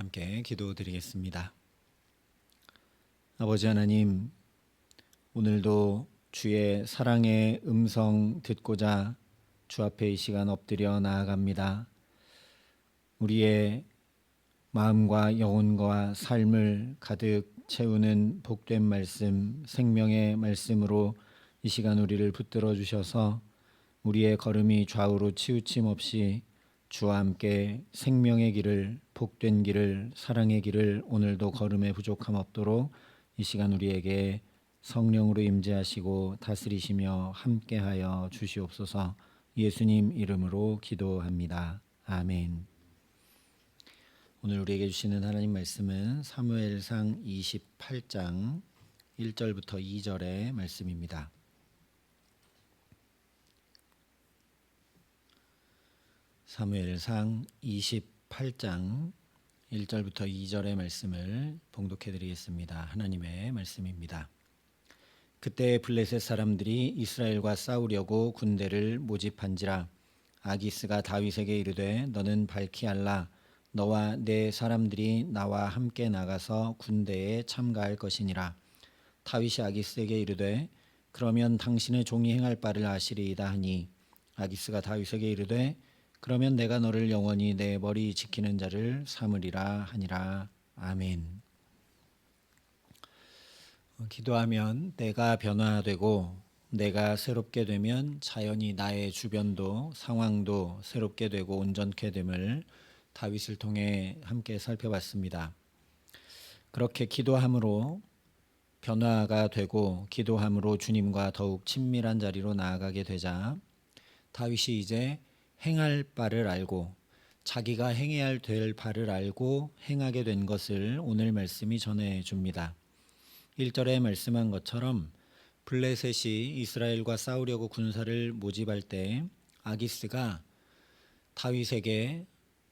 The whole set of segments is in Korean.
함께 기도드리겠습니다. 아버지 하나님, 오늘도 주의 사랑의 음성 듣고자 주 앞에 이 시간 엎드려 나아갑니다. 우리의 마음과 영혼과 삶을 가득 채우는 복된 말씀, 생명의 말씀으로 이 시간 우리를 붙들어 주셔서 우리의 걸음이 좌우로 치우침 없이 주와 함께 생명의 길을, 복된 길을, 사랑의 길을 오늘도 걸음에 부족함 없도록 이 시간 우리에게 성령으로 임재하시고 다스리시며 함께하여 주시옵소서. 예수님 이름으로 기도합니다. 아멘. 오늘 우리에게 주시는 하나님 말씀은 사무엘상 28장 1절부터 2절의 말씀입니다. 사무엘상 28장 1절부터 2절의 말씀을 봉독해 드리겠습니다. 하나님의 말씀입니다. 그때 블레셋 사람들이 이스라엘과 싸우려고 군대를 모집한지라 아기스가 다윗에게 이르되 너는 밝히 알라 너와 내 사람들이 나와 함께 나가서 군대에 참가할 것이니라. 다윗이 아기스에게 이르되 그러면 당신의 종이 행할 바를 아시리이다 하니 아기스가 다윗에게 이르되 그러면 내가 너를 영원히 내 머리 지키는 자를 삼으리라 하니라. 아멘. 기도하면 내가 변화되고 내가 새롭게 되면 자연히 나의 주변도 상황도 새롭게 되고 온전케 됨을 다윗을 통해 함께 살펴봤습니다. 그렇게 기도함으로 변화가 되고 기도함으로 주님과 더욱 친밀한 자리로 나아가게 되자 다윗이 이제 행할 바를 알고 자기가 행해야 될 바를 알고 행하게 된 것을 오늘 말씀이 전해줍니다. 1절에 말씀한 것처럼 블레셋이 이스라엘과 싸우려고 군사를 모집할 때 아기스가 다윗에게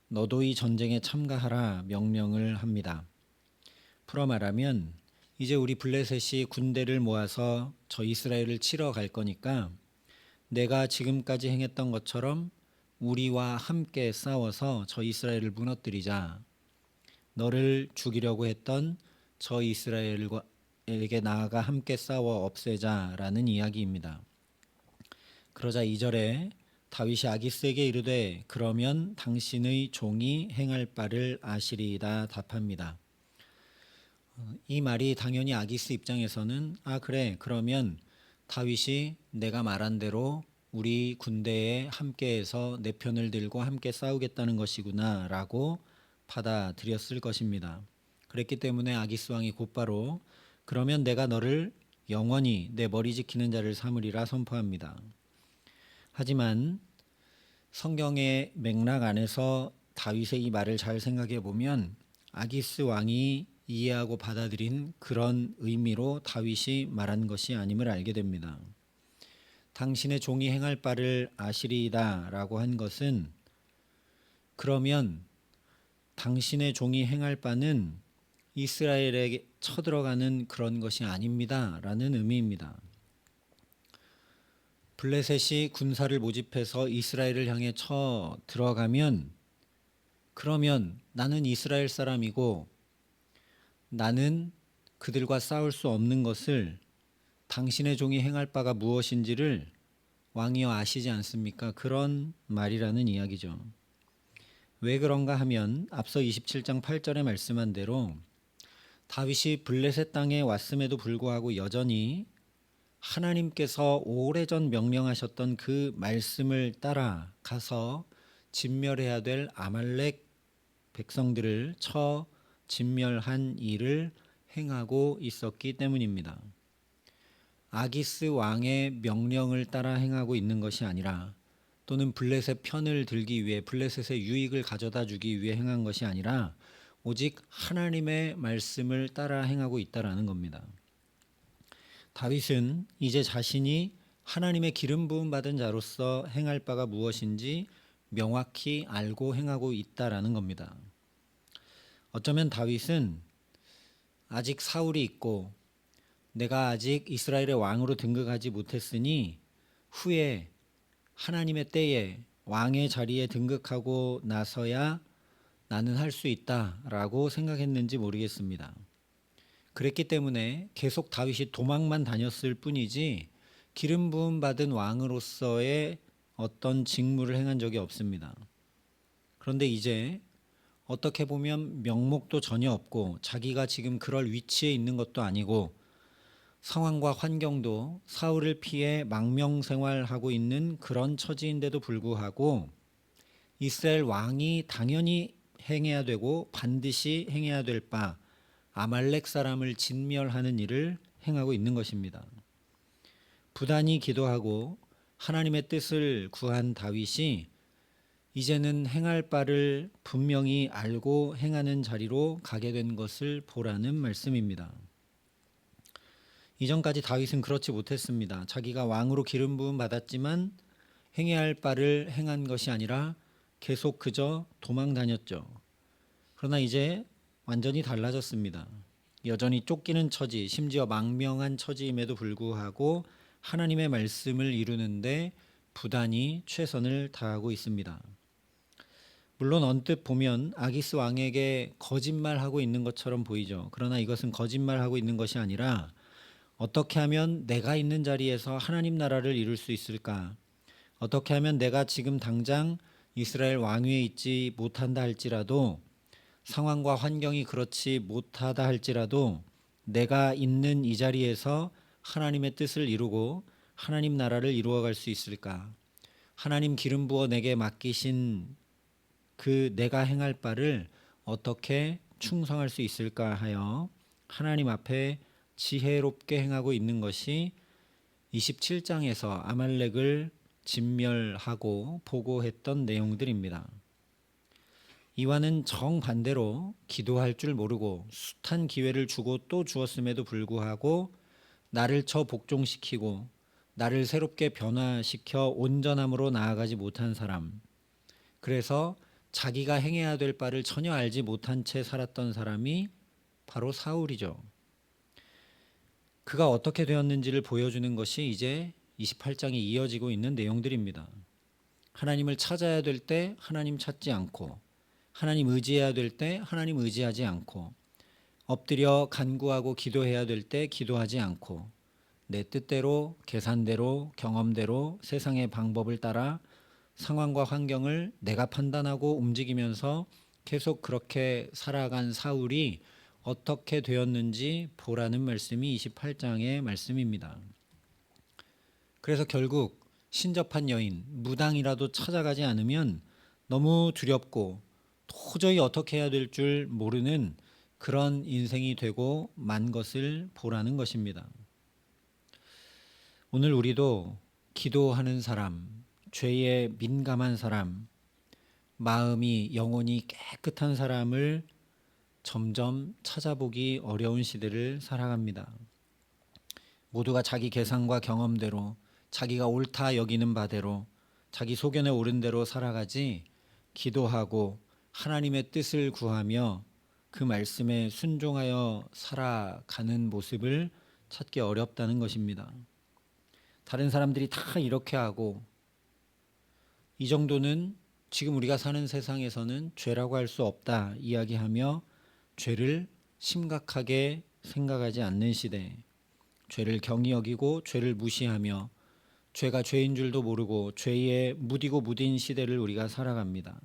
너도 이 전쟁에 참가하라 명령을 합니다. 풀어 말하면 이제 우리 블레셋이 군대를 모아서 저 이스라엘을 치러 갈 거니까 내가 지금까지 행했던 것처럼 우리와 함께 싸워서 저 이스라엘을 무너뜨리자. 너를 죽이려고 했던 저 이스라엘에게 나아가 함께 싸워 없애자라는 이야기입니다. 그러자 2절에 다윗이 아기스에게 이르되 그러면 당신의 종이 행할 바를 아시리이다 답합니다. 이 말이 당연히 아기스 입장에서는 그래 그러면 다윗이 내가 말한 대로 우리 군대에 함께해서 내 편을 들고 함께 싸우겠다는 것이구나 라고 받아들였을 것입니다. 그랬기 때문에 아기스 왕이 곧바로 그러면 내가 너를 영원히 내 머리 지키는 자를 삼으리라 선포합니다. 하지만 성경의 맥락 안에서 다윗의 이 말을 잘 생각해 보면 아기스 왕이 이해하고 받아들인 그런 의미로 다윗이 말한 것이 아님을 알게 됩니다. 당신의 종이 행할 바를 아시리이다 라고 한 것은 그러면 당신의 종이 행할 바는 이스라엘에게 쳐들어가는 그런 것이 아닙니다 라는 의미입니다. 블레셋이 군사를 모집해서 이스라엘을 향해 쳐 들어가면 그러면 나는 이스라엘 사람이고 나는 그들과 싸울 수 없는 것을 당신의 종이 행할 바가 무엇인지를 왕이여 아시지 않습니까? 그런 말이라는 이야기죠. 왜 그런가 하면 앞서 27장 8절에 말씀한 대로 다윗이 블레셋 땅에 왔음에도 불구하고 여전히 하나님께서 오래전 명령하셨던 그 말씀을 따라 가서 진멸해야 될 아말렉 백성들을 쳐 진멸한 일을 행하고 있었기 때문입니다. 아기스 왕의 명령을 따라 행하고 있는 것이 아니라 또는 블레셋 편을 들기 위해 블레셋의 유익을 가져다 주기 위해 행한 것이 아니라 오직 하나님의 말씀을 따라 행하고 있다라는 겁니다. 다윗은 이제 자신이 하나님의 기름 부음 받은 자로서 행할 바가 무엇인지 명확히 알고 행하고 있다라는 겁니다. 어쩌면 다윗은 아직 사울이 있고 내가 아직 이스라엘의 왕으로 등극하지 못했으니 후에 하나님의 때에 왕의 자리에 등극하고 나서야 나는 할 수 있다라고 생각했는지 모르겠습니다. 그랬기 때문에 계속 다윗이 도망만 다녔을 뿐이지 기름 부음 받은 왕으로서의 어떤 직무를 행한 적이 없습니다. 그런데 이제 어떻게 보면 명목도 전혀 없고 자기가 지금 그럴 위치에 있는 것도 아니고 상황과 환경도 사울을 피해 망명 생활하고 있는 그런 처지인데도 불구하고 이스라엘 왕이 당연히 행해야 되고 반드시 행해야 될 바 아말렉 사람을 진멸하는 일을 행하고 있는 것입니다. 부단히 기도하고 하나님의 뜻을 구한 다윗이 이제는 행할 바를 분명히 알고 행하는 자리로 가게 된 것을 보라는 말씀입니다. 이전까지 다윗은 그렇지 못했습니다. 자기가 왕으로 기름 부음 받았지만 행해야 할 바를 행한 것이 아니라 계속 그저 도망 다녔죠. 그러나 이제 완전히 달라졌습니다. 여전히 쫓기는 처지, 심지어 망명한 처지임에도 불구하고 하나님의 말씀을 이루는데 부단히 최선을 다하고 있습니다. 물론 언뜻 보면 아기스 왕에게 거짓말하고 있는 것처럼 보이죠. 그러나 이것은 거짓말하고 있는 것이 아니라 어떻게 하면 내가 있는 자리에서 하나님 나라를 이룰 수 있을까? 어떻게 하면 내가 지금 당장 이스라엘 왕위에 있지 못한다 할지라도 상황과 환경이 그렇지 못하다 할지라도 내가 있는 이 자리에서 하나님의 뜻을 이루고 하나님 나라를 이루어갈 수 있을까? 하나님 기름 부어 내게 맡기신 그 내가 행할 바를 어떻게 충성할 수 있을까 하여 하나님 앞에 지혜롭게 행하고 있는 것이 27장에서 아말렉을 진멸하고 보고했던 내용들입니다. 이와는 정반대로 기도할 줄 모르고 숱한 기회를 주고 또 주었음에도 불구하고 나를 쳐 복종시키고 나를 새롭게 변화시켜 온전함으로 나아가지 못한 사람, 그래서 자기가 행해야 될 바를 전혀 알지 못한 채 살았던 사람이 바로 사울이죠. 그가 어떻게 되었는지를 보여주는 것이 이제 28장에 이어지고 있는 내용들입니다. 하나님을 찾아야 될 때 하나님 찾지 않고, 하나님 의지해야 될 때 하나님 의지하지 않고, 엎드려 간구하고 기도해야 될 때 기도하지 않고, 내 뜻대로, 계산대로, 경험대로 세상의 방법을 따라 상황과 환경을 내가 판단하고 움직이면서 계속 그렇게 살아간 사울이 어떻게 되었는지 보라는 말씀이 28장의 말씀입니다. 그래서 결국 신접한 여인, 무당이라도 찾아가지 않으면 너무 두렵고 도저히 어떻게 해야 될 줄 모르는 그런 인생이 되고 만 것을 보라는 것입니다. 오늘 우리도 기도하는 사람, 죄에 민감한 사람, 마음이 영혼이 깨끗한 사람을 점점 찾아보기 어려운 시대를 살아갑니다. 모두가 자기 계산과 경험대로, 자기가 옳다 여기는 바대로, 자기 소견에 옳은 대로 살아가지 기도하고 하나님의 뜻을 구하며 그 말씀에 순종하여 살아가는 모습을 찾기 어렵다는 것입니다. 다른 사람들이 다 이렇게 하고 이 정도는 지금 우리가 사는 세상에서는 죄라고 할 수 없다 이야기하며 죄를 심각하게 생각하지 않는 시대, 죄를 경히 여기고 죄를 무시하며 죄가 죄인 줄도 모르고 죄에 무디고 무딘 시대를 우리가 살아갑니다.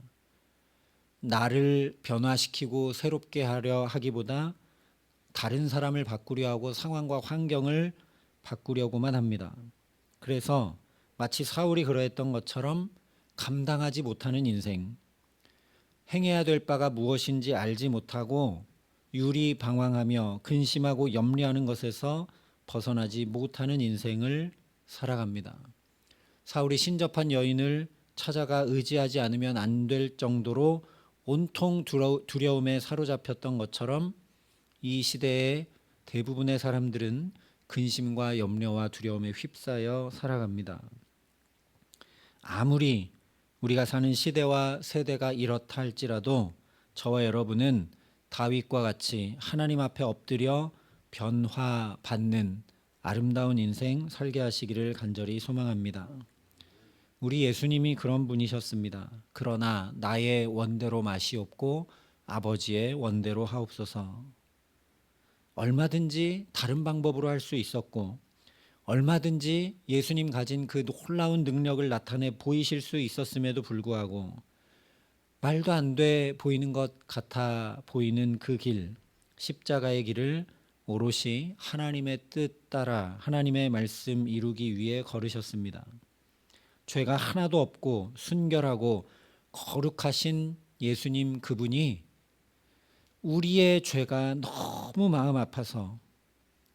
나를 변화시키고 새롭게 하려 하기보다 다른 사람을 바꾸려 하고 상황과 환경을 바꾸려고만 합니다. 그래서 마치 사울이 그러했던 것처럼 감당하지 못하는 인생, 행해야 될 바가 무엇인지 알지 못하고 유리방황하며 근심하고 염려하는 것에서 벗어나지 못하는 인생을 살아갑니다. 사울이 신접한 여인을 찾아가 의지하지 않으면 안 될 정도로 온통 두려움에 사로잡혔던 것처럼 이 시대의 대부분의 사람들은 근심과 염려와 두려움에 휩싸여 살아갑니다. 아무리 우리가 사는 시대와 세대가 이렇다 할지라도 저와 여러분은 다윗과 같이 하나님 앞에 엎드려 변화받는 아름다운 인생 살게 하시기를 간절히 소망합니다. 우리 예수님이 그런 분이셨습니다. 그러나 나의 원대로 마시옵고 아버지의 원대로 하옵소서. 얼마든지 다른 방법으로 할 수 있었고 얼마든지 예수님 가진 그 놀라운 능력을 나타내 보이실 수 있었음에도 불구하고 말도 안 돼 보이는 것 같아 보이는 그 길, 십자가의 길을 오롯이 하나님의 뜻 따라 하나님의 말씀 이루기 위해 걸으셨습니다. 죄가 하나도 없고 순결하고 거룩하신 예수님 그분이 우리의 죄가 너무 마음 아파서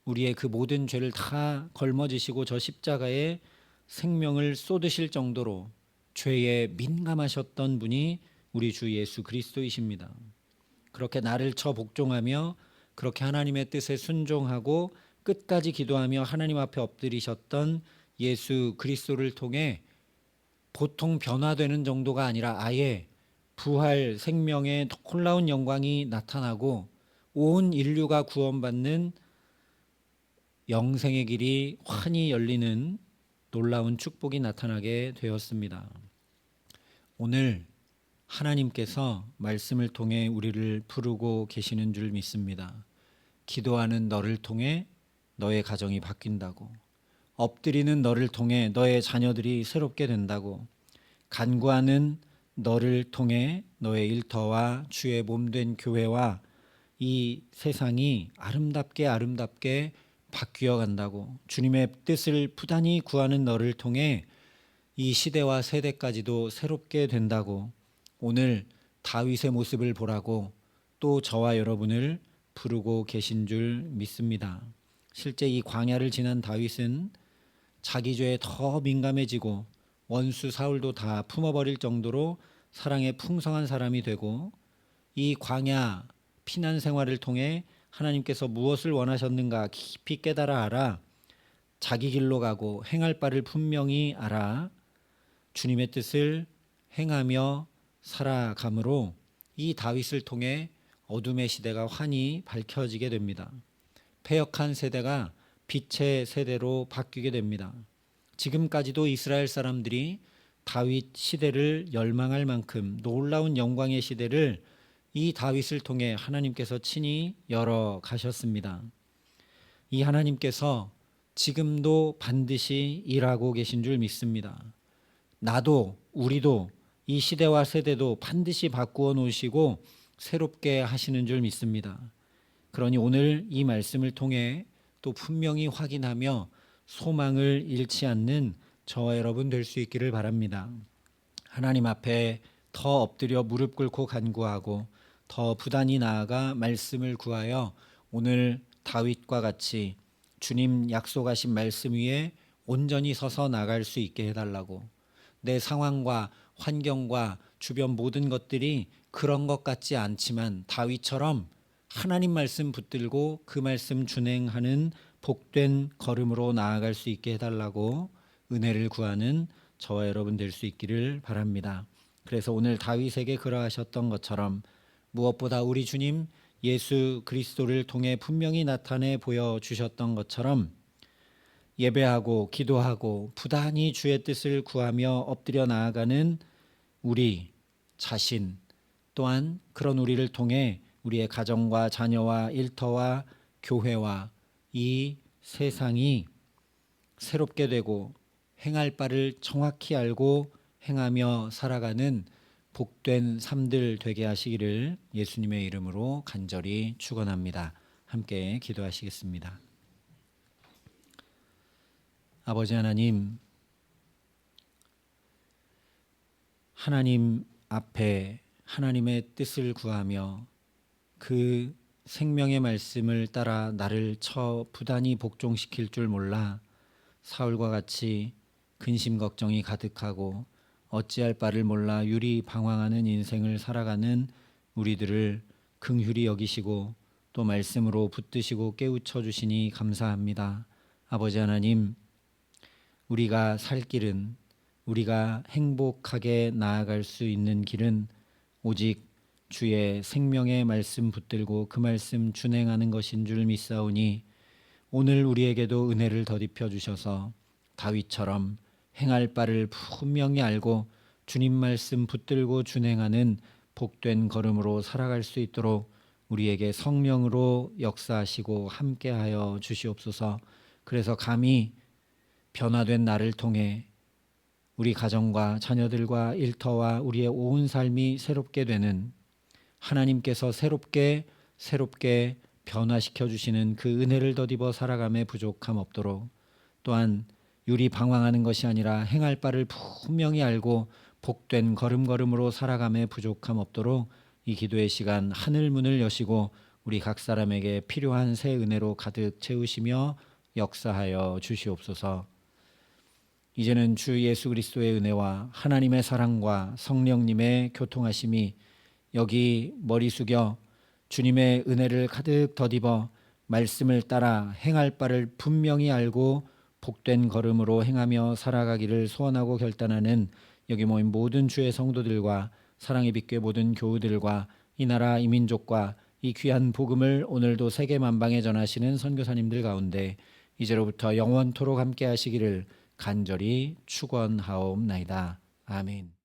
우리의 그 모든 죄를 다 걸머지시고 저 십자가에 생명을 쏟으실 정도로 죄에 민감하셨던 분이 우리 주 예수 그리스도이십니다. 그렇게 나를 쳐 복종하며 그렇게 하나님의 뜻에 순종하고 끝까지 기도하며 하나님 앞에 엎드리셨던 예수 그리스도를 통해 보통 변화되는 정도가 아니라 아예 부활 생명의 놀라운 영광이 나타나고 온 인류가 구원받는 영생의 길이 환히 열리는 놀라운 축복이 나타나게 되었습니다. 오늘 하나님께서 말씀을 통해 우리를 부르고 계시는 줄 믿습니다. 기도하는 너를 통해 너의 가정이 바뀐다고, 엎드리는 너를 통해 너의 자녀들이 새롭게 된다고, 간구하는 너를 통해 너의 일터와 주의 몸된 교회와 이 세상이 아름답게 바뀌어 간다고, 주님의 뜻을 부단히 구하는 너를 통해 이 시대와 세대까지도 새롭게 된다고, 오늘 다윗의 모습을 보라고 또 저와 여러분을 부르고 계신 줄 믿습니다. 실제 이 광야를 지난 다윗은 자기 죄에 더 민감해지고 원수 사울도 다 품어버릴 정도로 사랑에 풍성한 사람이 되고, 이 광야 피난 생활을 통해 하나님께서 무엇을 원하셨는가 깊이 깨달아 알아 자기 길로 가고 행할 바를 분명히 알아 주님의 뜻을 행하며 살아감으로 이 다윗을 통해 어둠의 시대가 환히 밝혀지게 됩니다. 패역한 세대가 빛의 세대로 바뀌게 됩니다. 지금까지도 이스라엘 사람들이 다윗 시대를 열망할 만큼 놀라운 영광의 시대를 이 다윗을 통해 하나님께서 친히 열어 가셨습니다. 이 하나님께서 지금도 반드시 일하고 계신 줄 믿습니다. 나도 우리도 이 시대와 세대도 반드시 바꾸어 놓으시고 새롭게 하시는 줄 믿습니다. 그러니 오늘 이 말씀을 통해 또 분명히 확인하며 소망을 잃지 않는 저와 여러분 될 수 있기를 바랍니다. 하나님 앞에 더 엎드려 무릎 꿇고 간구하고 더 부단히 나아가 말씀을 구하여 오늘 다윗과 같이 주님 약속하신 말씀 위에 온전히 서서 나갈 수 있게 해달라고, 내 상황과 환경과 주변 모든 것들이 그런 것 같지 않지만 다윗처럼 하나님 말씀 붙들고 그 말씀 준행하는 복된 걸음으로 나아갈 수 있게 해달라고 은혜를 구하는 저와 여러분 될 수 있기를 바랍니다. 그래서 오늘 다윗에게 그러하셨던 것처럼 무엇보다 우리 주님 예수 그리스도를 통해 분명히 나타내 보여주셨던 것처럼 예배하고 기도하고 부단히 주의 뜻을 구하며 엎드려 나아가는 우리 자신, 또한 그런 우리를 통해 우리의 가정과 자녀와 일터와 교회와 이 세상이 새롭게 되고 행할 바를 정확히 알고 행하며 살아가는 복된 삶들 되게 하시기를 예수님의 이름으로 간절히 축원합니다. 함께 기도하시겠습니다. 아버지 하나님, 하나님 앞에 하나님의 뜻을 구하며 그 생명의 말씀을 따라 나를 쳐 부단히 복종시킬 줄 몰라 사울과 같이 근심 걱정이 가득하고 어찌할 바를 몰라 유리 방황하는 인생을 살아가는 우리들을 긍휼히 여기시고 또 말씀으로 붙드시고 깨우쳐 주시니 감사합니다. 아버지 하나님, 우리가 살 길은, 우리가 행복하게 나아갈 수 있는 길은 오직 주의 생명의 말씀 붙들고 그 말씀 준행하는 것인 줄 믿사오니 오늘 우리에게도 은혜를 더딥혀 주셔서 다윗처럼 행할 바를 분명히 알고 주님 말씀 붙들고 준행하는 복된 걸음으로 살아갈 수 있도록 우리에게 성령으로 역사하시고 함께하여 주시옵소서. 그래서 감히 변화된 나를 통해 우리 가정과 자녀들과 일터와 우리의 온 삶이 새롭게 되는, 하나님께서 새롭게 변화시켜 주시는 그 은혜를 덧입어 살아감에 부족함 없도록, 또한 유리 방황하는 것이 아니라 행할 바를 분명히 알고 복된 걸음걸음으로 살아감에 부족함 없도록 이 기도의 시간 하늘 문을 여시고 우리 각 사람에게 필요한 새 은혜로 가득 채우시며 역사하여 주시옵소서. 이제는 주 예수 그리스도의 은혜와 하나님의 사랑과 성령님의 교통하심이 여기 머리 숙여 주님의 은혜를 가득 덧입어 말씀을 따라 행할 바를 분명히 알고 복된 걸음으로 행하며 살아가기를 소원하고 결단하는 여기 모인 모든 주의 성도들과 사랑의 빛교회 모든 교우들과 이 나라 이 민족과 이 귀한 복음을 오늘도 세계 만방에 전하시는 선교사님들 가운데 이제로부터 영원토록 함께 하시기를 간절히 축원하옵나이다. 아멘.